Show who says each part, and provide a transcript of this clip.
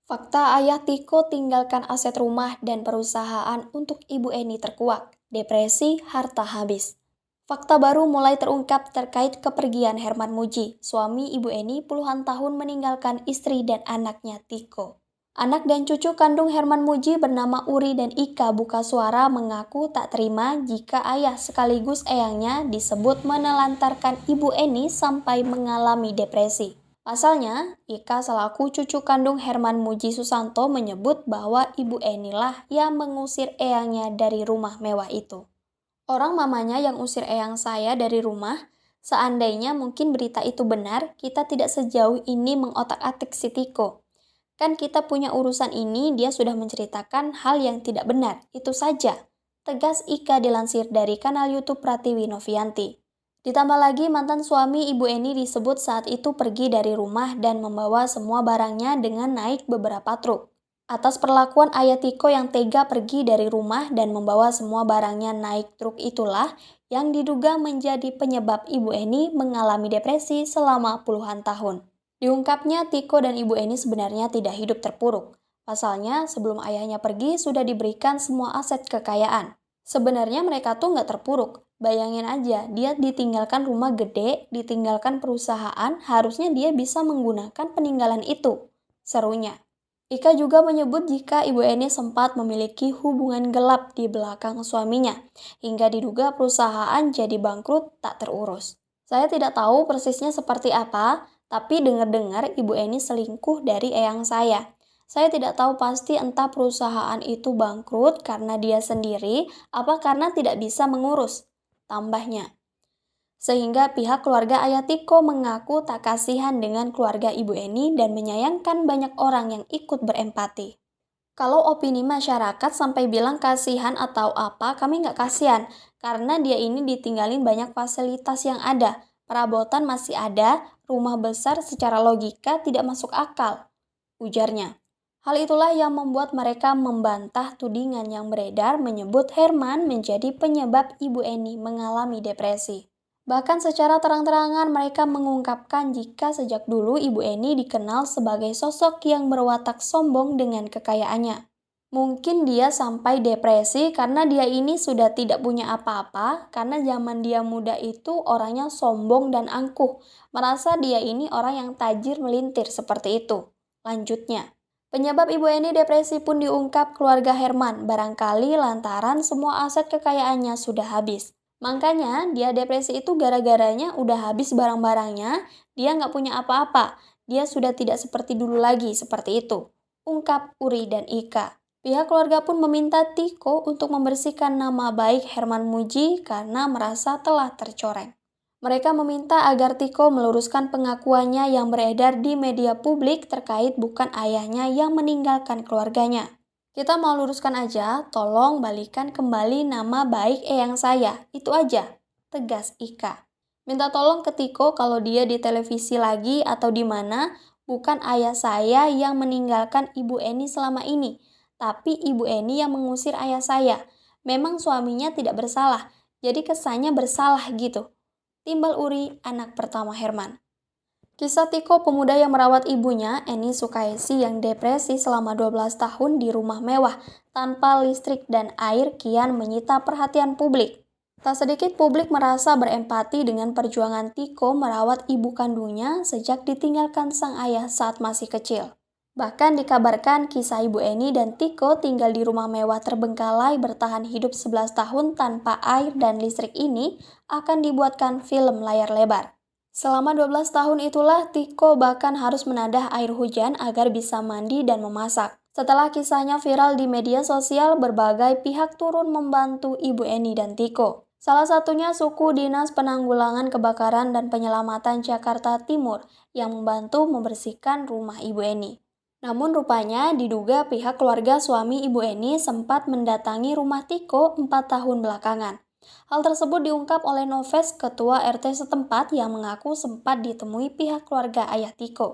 Speaker 1: Fakta ayah Tiko tinggalkan aset rumah dan perusahaan untuk Ibu Eni terkuak. Depresi, harta habis. Fakta baru mulai terungkap terkait kepergian Herman Muji, suami Ibu Eni puluhan tahun meninggalkan istri dan anaknya Tiko. Anak dan cucu kandung Herman Muji bernama Uri dan Ika buka suara mengaku tak terima jika ayah sekaligus eyangnya disebut menelantarkan Ibu Eni sampai mengalami depresi. Pasalnya, Ika selaku cucu kandung Herman Muji Susanto menyebut bahwa Ibu Eni lah yang mengusir eyangnya dari rumah mewah itu. Orang mamanya yang usir eyang saya dari rumah, seandainya mungkin berita itu benar, kita tidak sejauh ini mengotak-atik si Tiko. Kan kita punya urusan ini, dia sudah menceritakan hal yang tidak benar, itu saja. Tegas Ika dilansir dari kanal YouTube Pratiwi Novianti. Ditambah lagi mantan suami Ibu Eni disebut saat itu pergi dari rumah dan membawa semua barangnya dengan naik beberapa truk. Atas perlakuan ayah Tiko yang tega pergi dari rumah dan membawa semua barangnya naik truk itulah yang diduga menjadi penyebab Ibu Eni mengalami depresi selama puluhan tahun. Diungkapnya Tiko dan Ibu Eni sebenarnya tidak hidup terpuruk. Pasalnya sebelum ayahnya pergi sudah diberikan semua aset kekayaan. Sebenarnya mereka tuh nggak terpuruk. Bayangin aja, dia ditinggalkan rumah gede, ditinggalkan perusahaan, harusnya dia bisa menggunakan peninggalan itu. Serunya. Ika juga menyebut jika Ibu Eni sempat memiliki hubungan gelap di belakang suaminya, hingga diduga perusahaan jadi bangkrut tak terurus. Saya tidak tahu persisnya seperti apa, tapi dengar-dengar Ibu Eni selingkuh dari eyang saya. Saya tidak tahu pasti entah perusahaan itu bangkrut karena dia sendiri, apa karena tidak bisa mengurus, tambahnya. Sehingga pihak keluarga ayah Tiko mengaku tak kasihan dengan keluarga Ibu Eni dan menyayangkan banyak orang yang ikut berempati. Kalau opini masyarakat sampai bilang kasihan atau apa, kami nggak kasihan. Karena dia ini ditinggalin banyak fasilitas yang ada. Perabotan masih ada, rumah besar secara logika tidak masuk akal, ujarnya. Hal itulah yang membuat mereka membantah tudingan yang beredar menyebut Herman menjadi penyebab Ibu Eni mengalami depresi. Bahkan secara terang-terangan mereka mengungkapkan jika sejak dulu Ibu Eni dikenal sebagai sosok yang berwatak sombong dengan kekayaannya. Mungkin dia sampai depresi karena dia ini sudah tidak punya apa-apa karena zaman dia muda itu orangnya sombong dan angkuh, merasa dia ini orang yang tajir melintir seperti itu. Lanjutnya. Penyebab Ibu Eni depresi pun diungkap keluarga Herman, barangkali lantaran semua aset kekayaannya sudah habis. Makanya dia depresi itu gara-garanya udah habis barang-barangnya, dia nggak punya apa-apa, dia sudah tidak seperti dulu lagi, seperti itu. Ungkap Uri dan Ika. Pihak keluarga pun meminta Tiko untuk membersihkan nama baik Herman Muji karena merasa telah tercoreng. Mereka meminta agar Tiko meluruskan pengakuannya yang beredar di media publik terkait bukan ayahnya yang meninggalkan keluarganya. Kita mau luruskan aja, tolong balikan kembali nama baik eyang saya, itu aja, tegas Ika. Minta tolong ke Tiko kalau dia di televisi lagi atau di mana, bukan ayah saya yang meninggalkan Ibu Eni selama ini, tapi Ibu Eni yang mengusir ayah saya. Memang suaminya tidak bersalah, jadi kesannya bersalah gitu. Timbal Uri, anak pertama Herman. Kisah Tiko pemuda yang merawat ibunya, Eni Sukaisi yang depresi selama 12 tahun di rumah mewah tanpa listrik dan air kian menyita perhatian publik. Tak sedikit publik merasa berempati dengan perjuangan Tiko merawat ibu kandungnya sejak ditinggalkan sang ayah saat masih kecil. Bahkan dikabarkan kisah Ibu Eni dan Tiko tinggal di rumah mewah terbengkalai bertahan hidup 11 tahun tanpa air dan listrik ini akan dibuatkan film layar lebar. Selama 12 tahun itulah Tiko bahkan harus menadah air hujan agar bisa mandi dan memasak. Setelah kisahnya viral di media sosial, berbagai pihak turun membantu Ibu Eni dan Tiko. Salah satunya suku Dinas Penanggulangan Kebakaran dan Penyelamatan Jakarta Timur yang membantu membersihkan rumah Ibu Eni. Namun rupanya diduga pihak keluarga suami Ibu Eni sempat mendatangi rumah Tiko 4 tahun belakangan. Hal tersebut diungkap oleh Noves, ketua RT setempat yang mengaku sempat ditemui pihak keluarga ayah Tiko.